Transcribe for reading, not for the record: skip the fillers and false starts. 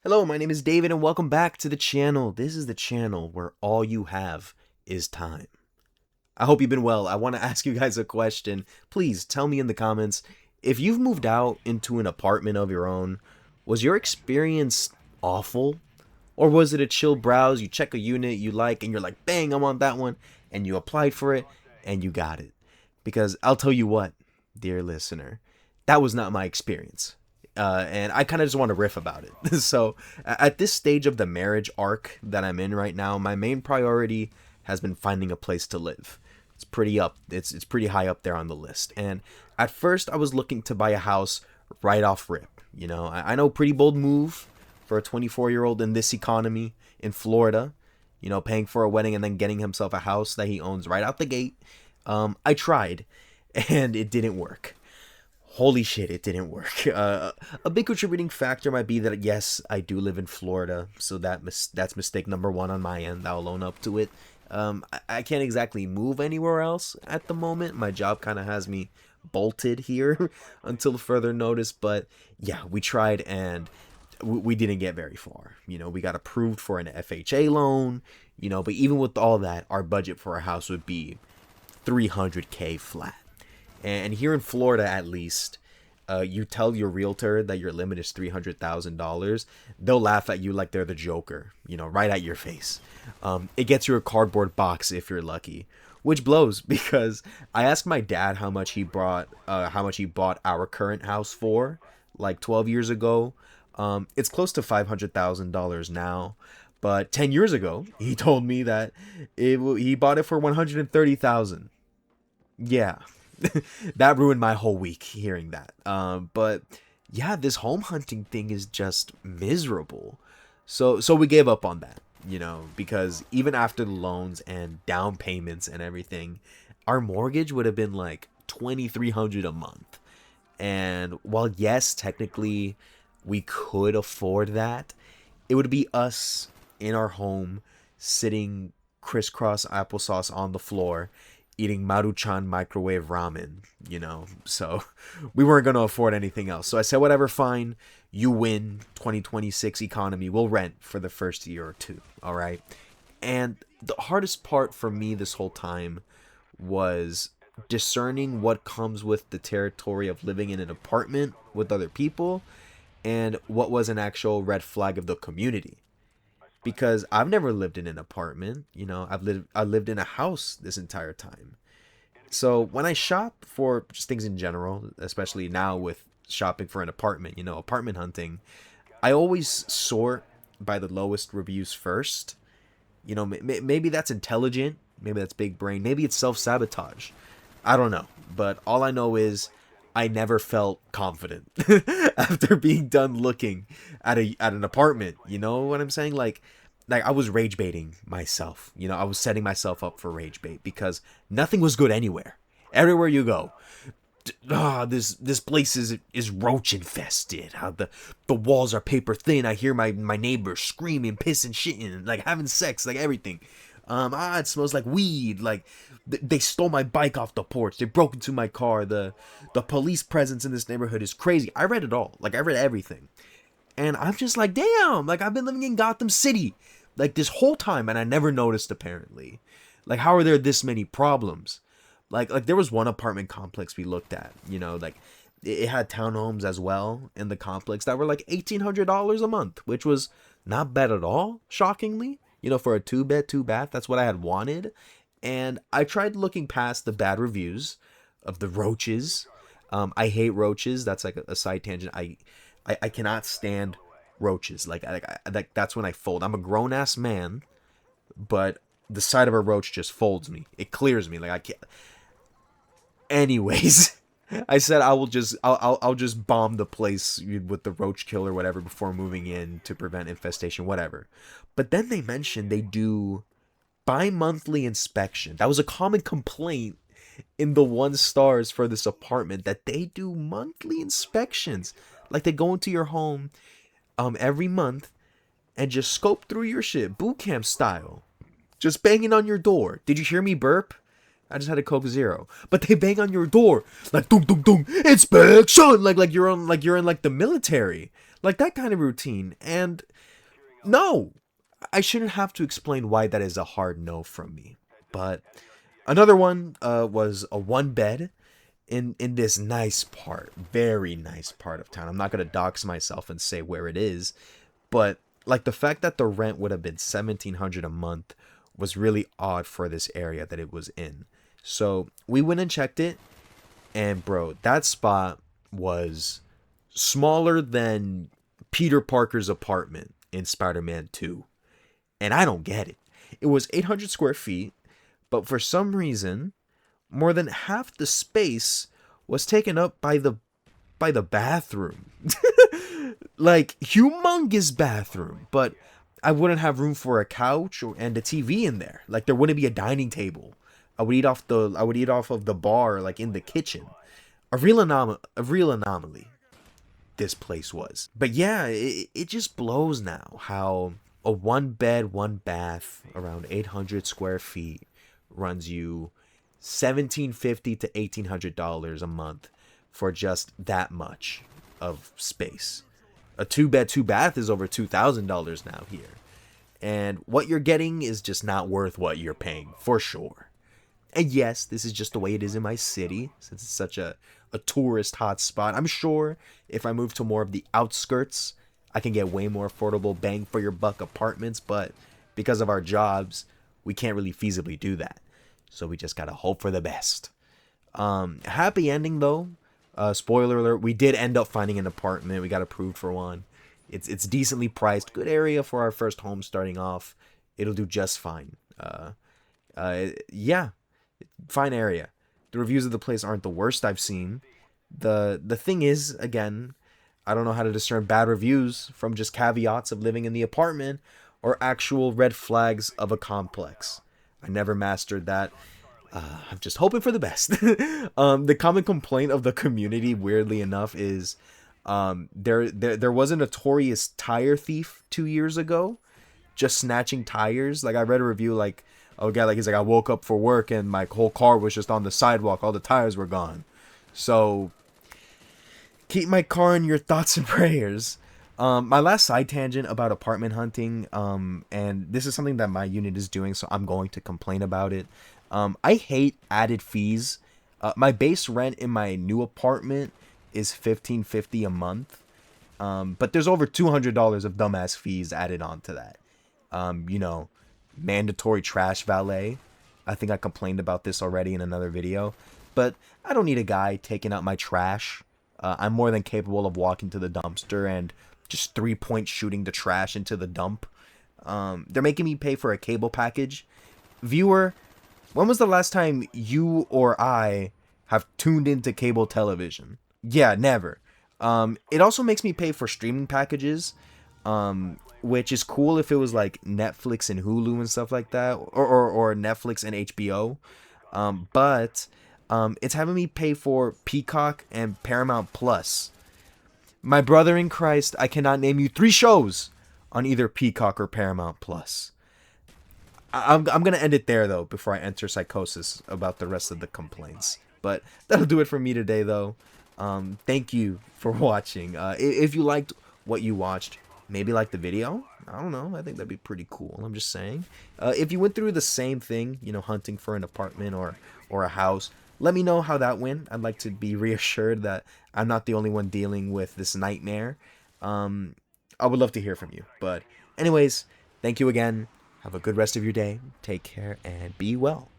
Hello, my name is David and welcome back to the channel. This is the channel where all you have is time. I hope you've been well. I want to ask you guys a question. Please tell me in the comments, if you've moved out into an apartment of your own, was your experience awful? Or was it a chill browse, you check a unit you like and you're like, bang, I want that one, and you applied for it and you got it? Because I'll tell you what, dear listener, that was not my experience. And I kind of just want to riff about it. So, at this stage of the marriage arc that I'm in right now, my main priority has been finding a place to live. It's pretty up. It's pretty high up there on the list. And at first, I was looking to buy a house right off rip. You know, I know, pretty bold move for a 24-year-old in this economy in Florida. You know, paying for a wedding and then getting himself a house that he owns right out the gate. I tried, and it didn't work. Holy shit, it didn't work. A big contributing factor might be that, yes, I do live in Florida, so that's mistake number one on my end. I'll own up to it. I can't exactly move anywhere else at the moment. My job kind of has me bolted here until further notice, but yeah, we tried and we didn't get very far. You know, we got approved for an FHA loan, you know, but even with all that, our budget for a house would be $300K flat. And here in Florida, at least, you tell your realtor that your limit is $300,000, they'll laugh at you like they're the Joker, you know, right at your face. It gets you a cardboard box if you're lucky, which blows because I asked my dad how much he bought our current house for, like 12 years ago. It's close to $500,000 now, but 10 years ago, he told me that he bought it for $130,000. Yeah. That ruined my whole week hearing that. But yeah, this home hunting thing is just miserable. So we gave up on that, you know, because even after the loans and down payments and everything, our mortgage would have been like $2,300 a month. And while yes, technically we could afford that, it would be us in our home sitting crisscross applesauce on the floor eating Maruchan microwave ramen, you know, so we weren't going to afford anything else. So I said, whatever, fine, you win, 2026 economy, we'll rent for the first year or two, all right? And the hardest part for me this whole time was discerning what comes with the territory of living in an apartment with other people and what was an actual red flag of the community. Because I've never lived in an apartment, you know, I lived in a house this entire time. So when I shop for just things in general, especially now with shopping for an apartment, you know, apartment hunting, I always sort by the lowest reviews first. You know, maybe that's intelligent, maybe that's big brain, maybe it's self-sabotage. I don't know, but all I know is I never felt confident after being done looking at an apartment. You know what I'm saying? Like I was rage baiting myself. You know, I was setting myself up for rage bait because nothing was good anywhere. Everywhere you go, this place is roach infested. How the walls are paper thin. I hear my neighbors screaming, pissing, shitting, like having sex, like everything. It smells like weed. Like they stole my bike off the porch. They broke into my car. The police presence in this neighborhood is crazy. I read it all. Like I read everything, and I'm just like, damn. Like I've been living in Gotham City, like this whole time, and I never noticed. Apparently, like how are there this many problems? Like there was one apartment complex we looked at. You know, like it had townhomes as well in the complex that were like $1,800 a month, which was not bad at all. Shockingly. You know, for a 2-bed, 2-bath, that's what I had wanted. And I tried looking past the bad reviews of the roaches. I hate roaches. That's like a side tangent. I cannot stand roaches. Like that's when I fold. I'm a grown ass man, but the sight of a roach just folds me. It clears me. Like I can't. Anyways, I said I'll just bomb the place with the roach kill or whatever before moving in to prevent infestation, whatever. But then they mentioned they do bi-monthly inspection. That was a common complaint in the 1 stars for this apartment, that they do monthly inspections. Like they go into your home every month and just scope through your shit, boot camp style. Just banging on your door. Did you hear me burp? I just had a Coke Zero. But they bang on your door like dong dong dong, inspection, like you're in like the military. Like that kind of routine. And no, I shouldn't have to explain why that is a hard no from me. But another one was a one bed in this nice part, very nice part of town. I'm not gonna dox myself and say where it is, but like the fact that the rent would have been 1,700 a month was really odd for this area that it was in. So we went and checked it, and bro, that spot was smaller than Peter Parker's apartment in Spider-Man 2. And I don't get it. It was 800 square feet, but for some reason, more than half the space was taken up by the bathroom. Like humongous bathroom, but I wouldn't have room for a couch and a TV in there. Like there wouldn't be a dining table. I would eat off of the bar like in the kitchen. A real anomaly this place was. But yeah, it just blows now how a one bed, one bath around 800 square feet runs you $1,750 to $1,800 a month for just that much of space. A two bed, two bath is over $2,000 now here. And what you're getting is just not worth what you're paying, for sure. And yes, this is just the way it is in my city, since it's such a tourist hotspot. I'm sure if I move to more of the outskirts, I can get way more affordable bang for your buck apartments, but because of our jobs, we can't really feasibly do that. So we just gotta hope for the best. Happy ending though. Spoiler alert, we did end up finding an apartment. We got approved for one. It's decently priced. Good area for our first home starting off. It'll do just fine. Yeah, fine area. The reviews of the place aren't the worst I've seen. The thing is, again, I don't know how to discern bad reviews from just caveats of living in the apartment or actual red flags of a complex. I never mastered that. I'm just hoping for the best. The common complaint of the community, weirdly enough, is there was a notorious tire thief 2 years ago, just snatching tires. Like I read a review, like oh god, like he's like I woke up for work and my whole car was just on the sidewalk, all the tires were gone. So keep my car in your thoughts and prayers. My last side tangent about apartment hunting, and this is something that my unit is doing, so I'm going to complain about it. I hate added fees. My base rent in my new apartment is $1,550 a month, but there's over $200 of dumbass fees added on to that. Mandatory trash valet. I think I complained about this already in another video, but I don't need a guy taking out my trash. I'm more than capable of walking to the dumpster and just 3-point shooting the trash into the dump. They're making me pay for a cable package. Viewer, when was the last time you or I have tuned into cable television? Yeah, never. It also makes me pay for streaming packages, which is cool if it was like Netflix and Hulu and stuff like that, or Netflix and HBO. But it's having me pay for Peacock and Paramount Plus. My brother in Christ, I cannot name you 3 shows on either Peacock or Paramount Plus. I'm going to end it there, though, before I enter psychosis about the rest of the complaints. But that'll do it for me today, though. Thank you for watching. If you liked what you watched, maybe like the video. I don't know. I think that'd be pretty cool. I'm just saying. If you went through the same thing, hunting for an apartment or a house, let me know how that went. I'd like to be reassured that I'm not the only one dealing with this nightmare. I would love to hear from you. But anyways, thank you again. Have a good rest of your day. Take care and be well.